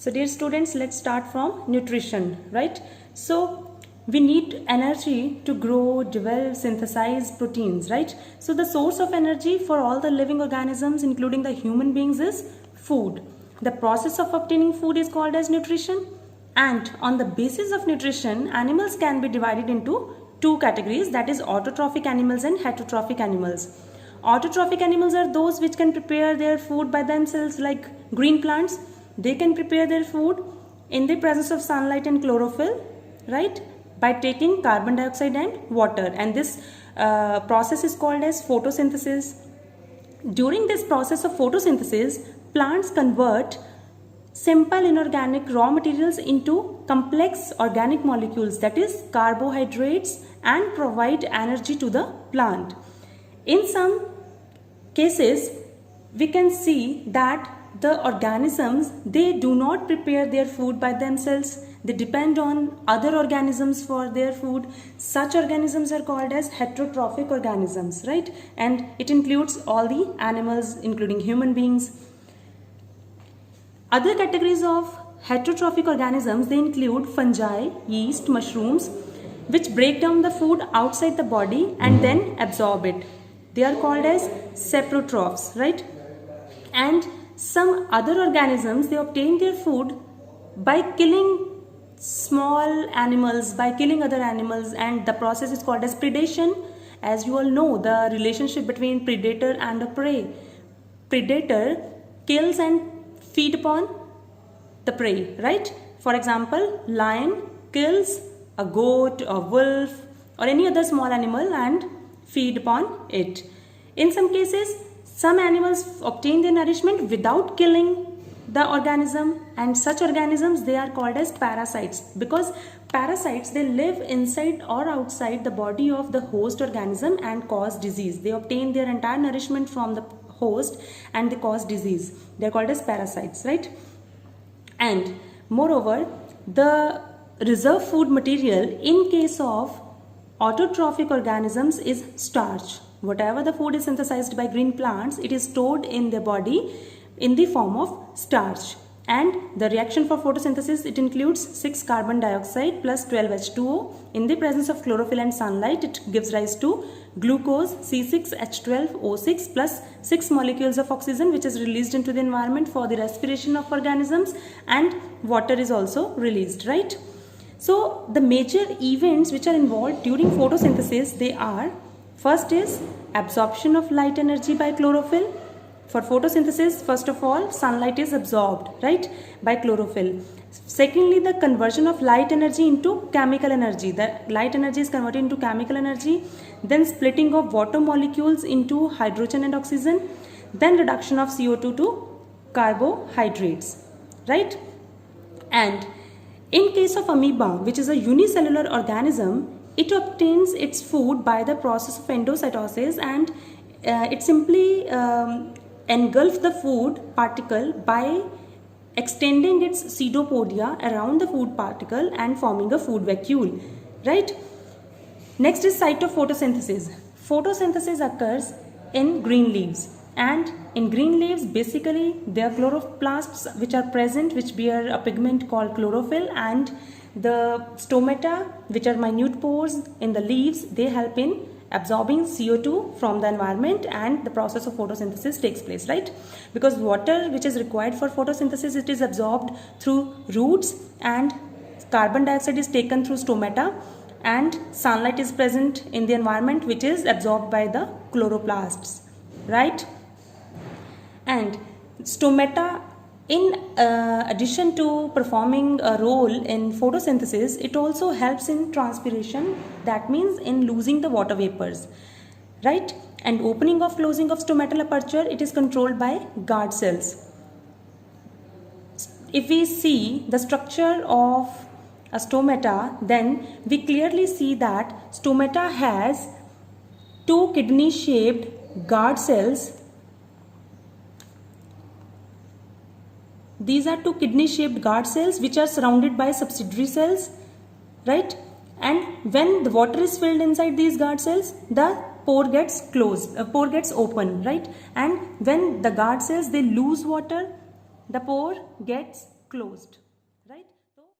So dear students, let's start from nutrition, right? So we need energy to grow, develop, synthesize proteins, right? So the source of energy for all the living organisms, including the human beings, is food. The process of obtaining food is called as nutrition. And on the basis of nutrition, animals can be divided into two categories, that is autotrophic animals and heterotrophic animals. Autotrophic animals are those which can prepare their food by themselves, like green plants. They can prepare their food in the presence of sunlight and chlorophyll, right, by taking carbon dioxide and water, and this process is called as photosynthesis. During this process of photosynthesis, plants convert simple inorganic raw materials into complex organic molecules, that is carbohydrates, and provide energy to the plant. In some cases, we can see that the organisms, they do not prepare their food by themselves. They depend on other organisms for their food. Such organisms are called as heterotrophic organisms, right? And it includes all the animals, including human beings. Other categories of heterotrophic organisms, they include fungi, yeast, mushrooms, which break down the food outside the body and then absorb it. They are called as saprotrophs, right? And some other organisms, they obtain their food by killing small animals, by killing other animals, and the process is called as predation. As you all know, the relationship between predator and a prey. Predator kills and feed upon the prey, right? For example, lion kills a goat or wolf or any other small animal and feed upon it. In some cases, some animals obtain their nourishment without killing the organism, and such organisms, they are called as parasites, because parasites, they live inside or outside the body of the host organism and cause disease. They obtain their entire nourishment from the host and they cause disease. They are called as parasites, right? And moreover, the reserve food material in case of autotrophic organisms is starch. Whatever the food is synthesized by green plants, it is stored in their body in the form of starch. And the reaction for photosynthesis, it includes 6 carbon dioxide plus 12 H2O. In the presence of chlorophyll and sunlight, it gives rise to glucose, C6H12O6 plus 6 molecules of oxygen, which is released into the environment for the respiration of organisms, and water is also released, right? So the major events which are involved during photosynthesis, they are: first is absorption of light energy by chlorophyll. For photosynthesis, first of all, sunlight is absorbed, right, by chlorophyll. Secondly, the conversion of light energy into chemical energy. The light energy is converted into chemical energy. Then splitting of water molecules into hydrogen and oxygen. Then reduction of CO2 to carbohydrates, right? And in case of amoeba, which is a unicellular organism, it obtains its food by the process of endocytosis, and it simply engulfs the food particle by extending its pseudopodia around the food particle and forming a food vacuole, right? Next is site of photosynthesis. Photosynthesis occurs in green leaves, and in green leaves, basically, there are chloroplasts which are present, which bear a pigment called chlorophyll, and the stomata, which are minute pores in the leaves, they help in absorbing CO2 from the environment, and the process of photosynthesis takes place, right? Because water which is required for photosynthesis, it is absorbed through roots, and carbon dioxide is taken through stomata, and sunlight is present in the environment, which is absorbed by the chloroplasts, right? And stomata, in addition to performing a role in photosynthesis, it also helps in transpiration, that means in losing the water vapors, right? And opening or closing of stomatal aperture, it is controlled by guard cells. If we see the structure of a stomata, then we clearly see that stomata has 2 kidney-shaped guard cells. These are 2 kidney-shaped guard cells which are surrounded by subsidiary cells, right? And when the water is filled inside these guard cells, the pore gets closed, pore gets open, right? And when the guard cells, they lose water, the pore gets closed, right?